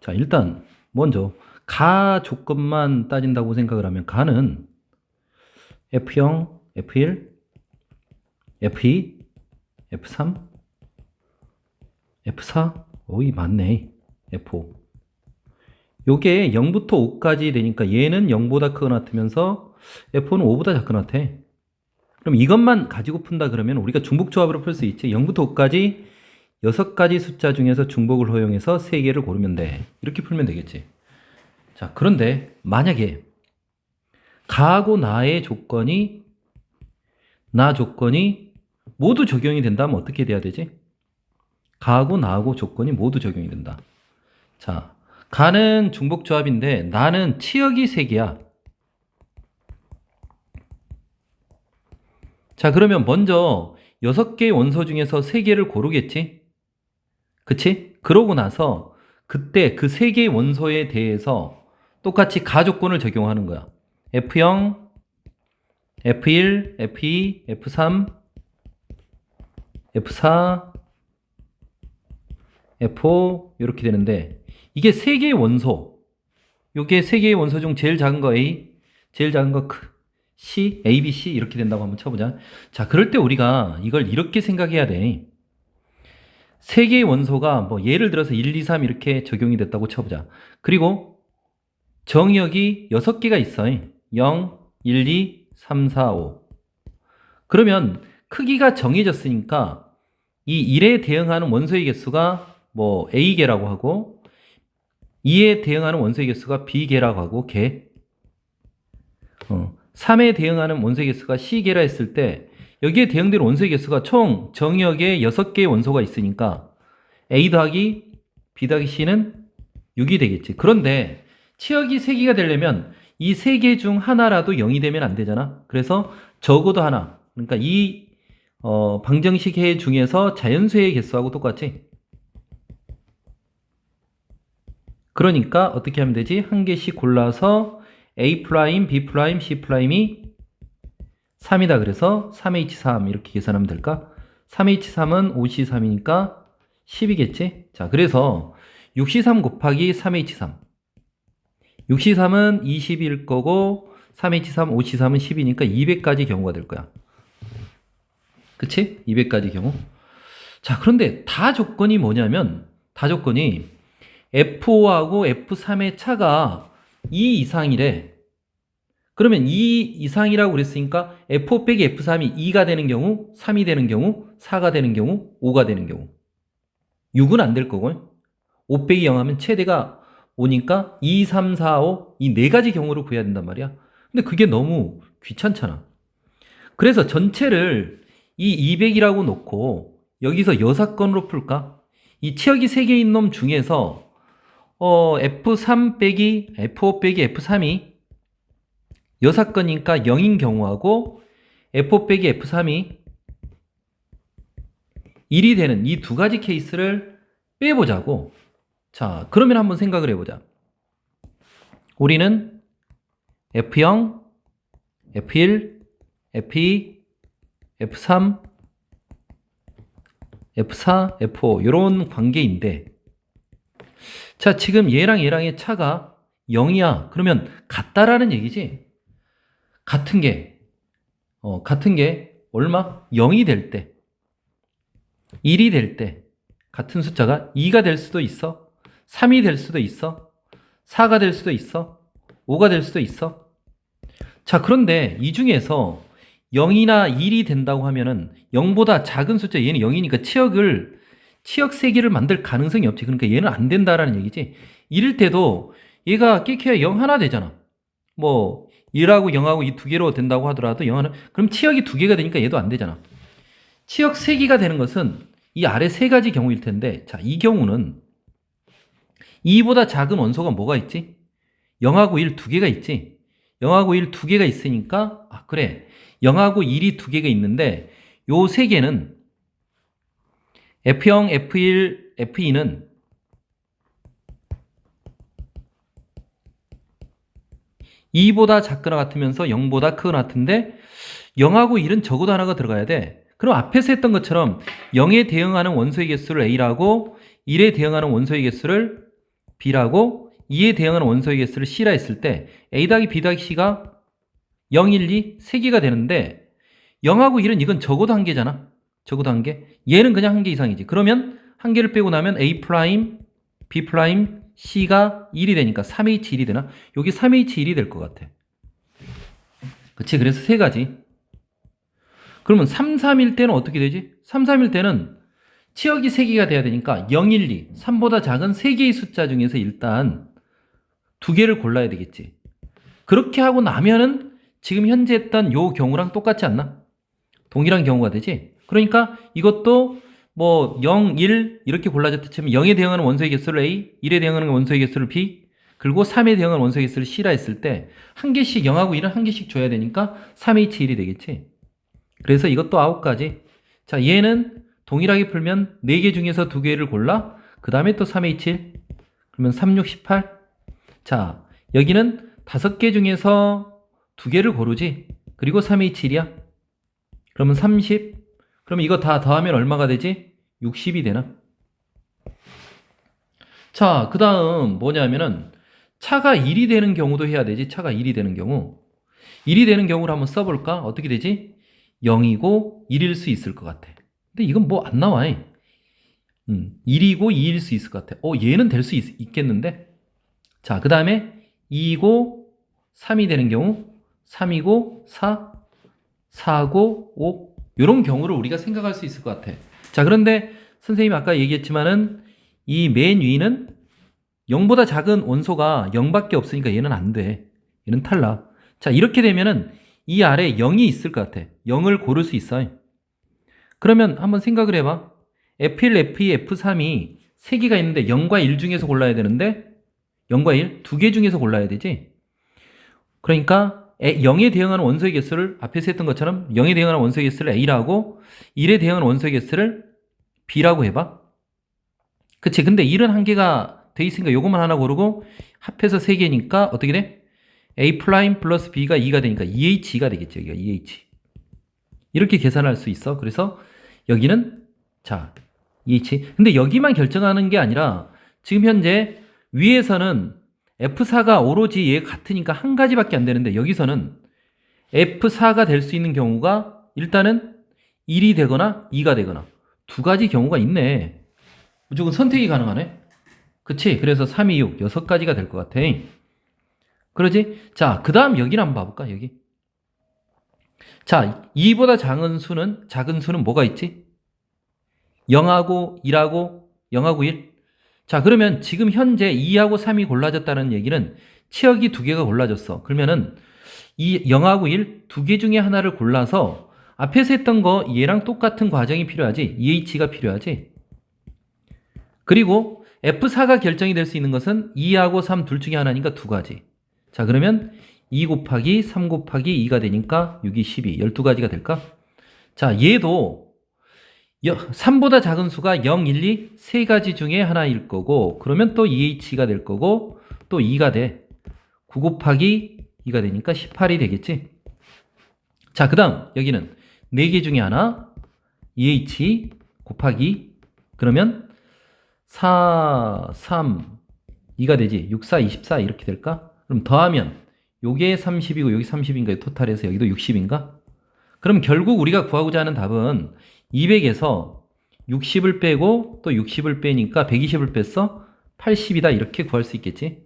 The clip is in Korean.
자, 일단 먼저 가 조건만 따진다고 생각을 하면 가는 F0, F1, F2, F3, F4, 오이 맞네. F5. 요게 0부터 5까지 되니까 얘는 0보다 크거나 같으면서 F5는 5보다 작거나 같아. 그럼 이것만 가지고 푼다 그러면 우리가 중복조합으로 풀 수 있지. 0부터 5까지 6가지 숫자 중에서 중복을 허용해서 3개를 고르면 돼. 이렇게 풀면 되겠지. 자, 그런데 만약에 가하고 나의 조건이 나 조건이 모두 적용이 된다면 어떻게 돼야 되지? 가하고 나하고 조건이 모두 적용이 된다. 자, 가는 중복조합인데 나는 치역이 3개야. 자, 그러면 먼저 6개의 원소 중에서 3개를 고르겠지? 그치? 그러고 나서 그때 그 3개의 원소에 대해서 똑같이 가 조건을 적용하는 거야. F0, F1, F2, F3, F4, F5 이렇게 되는데 이게 3개의 원소. 요게 3개의 원소 중 제일 작은 거 A, 제일 작은 거 C, A, B, C 이렇게 된다고 한번 쳐보자. 자, 그럴 때 우리가 이걸 이렇게 생각해야 돼. 3개의 원소가 뭐 예를 들어서 1, 2, 3 이렇게 적용이 됐다고 쳐보자. 그리고 정의역이 6개가 있어. 0, 1, 2, 3, 4, 5. 그러면 크기가 정해졌으니까 이 1에 대응하는 원소의 개수가 뭐 A개라고 하고 2에 대응하는 원소의 개수가 B개라고 하고 개 3에 대응하는 원소의 개수가 C개라 했을 때 여기에 대응되는 원소의 개수가 총 정의역에 6개의 원소가 있으니까 A 더하기 B 더하기 C는 6이 되겠지. 그런데 치역이 3개가 되려면 이 3개 중 하나라도 0이 되면 안 되잖아. 그래서 적어도 하나. 그러니까 이 방정식 해 중에서 자연수의 개수하고 똑같지. 그러니까 어떻게 하면 되지? 한 개씩 골라서 A 프라임, B 프라임, C 프라임이 3이다. 그래서 3H3 이렇게 계산하면 될까? 3H3은 5C3이니까 10이겠지? 자, 그래서 6C3 곱하기 3H3. 6C3은 20일 거고 3H3, 5C3은 10이니까 200가지 경우가 될 거야. 그치? 200가지 경우. 자, 그런데 다 조건이 뭐냐면 다 조건이 F5하고 F3의 차가 2 이상이래. 그러면 2 이상이라고 그랬으니까 F5 빼기 F3이 2가 되는 경우, 3이 되는 경우, 4가 되는 경우, 5가 되는 경우. 6은 안 될 거고 5 빼기 0 하면 최대가 5니까 2, 3, 4, 5 이 4가지 경우를 구해야 된단 말이야. 근데 그게 너무 귀찮잖아. 그래서 전체를 이 200이라고 놓고 여기서 여사건으로 풀까? 이 치역이 3개인 놈 중에서 F3 빼기 F5 빼기 F3이 여사건이니까 0인 경우하고 F5 빼기 F3이 1이 되는 이 2가지 케이스를 빼보자고. 자, 그러면 한번 생각을 해보자. 우리는 F0, F1, F2, F3, F4, F5 이런 관계인데 자, 지금 얘랑 얘랑의 차가 0이야. 그러면 같다라는 얘기지. 같은 게 얼마? 0이 될 때 1이 될 때 같은 숫자가 2가 될 수도 있어. 3이 될 수도 있어. 4가 될 수도 있어. 5가 될 수도 있어. 자, 그런데 이 중에서 0이나 1이 된다고 하면은 0보다 작은 숫자 얘는 0이니까 치역 세기를 만들 가능성이 없지. 그러니까 얘는 안 된다라는 얘기지. 이럴 때도 얘가 깨켜야 0 하나 되잖아. 뭐 1하고 0하고 이 2개로 된다고 하더라도 0 하나 그럼 치역이 2개가 되니까 얘도 안 되잖아. 치역 3개가 되는 것은 이 아래 3가지 경우일 텐데 자, 이 경우는 2보다 작은 원소가 뭐가 있지? 0하고 1 2개가 있지. 0하고 1 2개가 있으니까 그래. 0하고 1이 2개가 있는데 요 3개는 F0, F1, F2는 2보다 작거나 같으면서 0보다 크거나 같은데 0하고 1은 적어도 하나가 들어가야 돼. 그럼 앞에서 했던 것처럼 0에 대응하는 원소의 개수를 A라고 1에 대응하는 원소의 개수를 B라고 2에 대응하는 원소의 개수를 C라 했을 때 A 더하기 B 더하기 C가 0, 1, 2, 3개가 되는데 0하고 1은 이건 적어도 한 개잖아. 적어도 한 개. 얘는 그냥 한 개 이상이지. 그러면 한 개를 빼고 나면 A 프라임, B 프라임, C가 1이 되니까 3H1이 되나? 여기 3H1이 될 것 같아. 그치? 그래서 세 가지. 그러면 3, 3일 때는 어떻게 되지? 3, 3일 때는 치역이 3개가 돼야 되니까 0, 1, 2, 3보다 작은 3개의 숫자 중에서 일단 2개를 골라야 되겠지. 그렇게 하고 나면은 지금 현재 했던 요 경우랑 똑같지 않나? 동일한 경우가 되지. 그러니까 이것도 뭐 0, 1 이렇게 골라졌다 치면 0에 대응하는 원소의 개수를 A, 1에 대응하는 원소의 개수를 B, 그리고 3에 대응하는 원소의 개수를 C라 했을 때 한 개씩 0하고 1은 한 개씩 줘야 되니까 3H1이 되겠지. 그래서 이것도 9가지. 자, 얘는 동일하게 풀면 4개 중에서 2개를 골라. 그 다음에 또 3H1. 그러면 3, 6, 18. 자, 여기는 5개 중에서 2개를 고르지. 그리고 3H1이야. 그러면 30. 그러면 이거 다 더하면 얼마가 되지? 60이 되나? 자, 그 다음 뭐냐면은 차가 1이 되는 경우도 해야 되지. 차가 1이 되는 경우. 1이 되는 경우를 한번 써볼까? 어떻게 되지? 0이고 1일 수 있을 것 같아. 근데 이건 뭐 안 나와. 1이고 2일 수 있을 것 같아. 얘는 될 수 있겠는데? 자, 그 다음에 2이고 3이 되는 경우, 3이고 4, 4고 5. 이런 경우를 우리가 생각할 수 있을 것 같아. 자, 그런데 선생님이 아까 얘기했지만은 이 맨 위는 0보다 작은 원소가 0밖에 없으니까 얘는 안 돼. 얘는 탈락. 자, 이렇게 되면은 이 아래 0이 있을 것 같아. 0을 고를 수 있어. 그러면 한번 생각을 해봐. F1, F2, F3이 3개가 있는데 0과 1 중에서 골라야 되는데 0과 1? 2개 중에서 골라야 되지. 그러니까 0에 대응하는 원소의 개수를 앞에서 했던 것처럼 0에 대응하는 원소의 개수를 A라고 1에 대응하는 원소의 개수를 B라고 해봐. 그치? 근데 1은 한 개가 돼 있으니까 요것만 하나 고르고 합해서 3개니까 어떻게 돼? A 프라임 플러스 B가 2가 되니까 2H가 되겠죠. 여기가 2H. 이렇게 계산할 수 있어. 그래서 여기는 자 2H. 근데 여기만 결정하는 게 아니라 지금 현재 위에서는 F4가 오로지 얘 같으니까 한 가지밖에 안 되는데 여기서는 F4가 될 수 있는 경우가 일단은 1이 되거나 2가 되거나 2가지 경우가 있네. 무조건 선택이 가능하네. 그치? 그래서 3, 2, 6, 6가지가 될 것 같아. 그러지? 자, 그 다음 여기를 한번 봐볼까? 여기. 자, 2보다 작은 수는 뭐가 있지? 0하고 1하고 0하고 1. 자, 그러면 지금 현재 2하고 3이 골라졌다는 얘기는 치역이 2개가 골라졌어. 그러면은 이 0하고 1 2개 중에 하나를 골라서 앞에서 했던 거 얘랑 똑같은 과정이 필요하지. EH가 필요하지. 그리고 F4가 결정이 될 수 있는 것은 2하고 3 둘 중에 하나니까 2가지. 자, 그러면 2 곱하기 3 곱하기 2가 되니까 6이 12, 12가지가 될까? 자, 얘도 3보다 작은 수가 0, 1, 2, 3가지 중에 하나일 거고 그러면 또 2H가 될 거고 또 2가 돼. 9 곱하기 2가 되니까 18이 되겠지? 자, 그 다음 여기는 4개 중에 하나 2H 곱하기 그러면 4, 3, 2가 되지. 6, 4, 24 이렇게 될까? 그럼 더하면 요게 30이고 여기 30인가 토탈해서 여기도 60인가? 그럼 결국 우리가 구하고자 하는 답은 200에서 60을 빼고 또 60을 빼니까 120을 뺐어? 80이다 이렇게 구할 수 있겠지?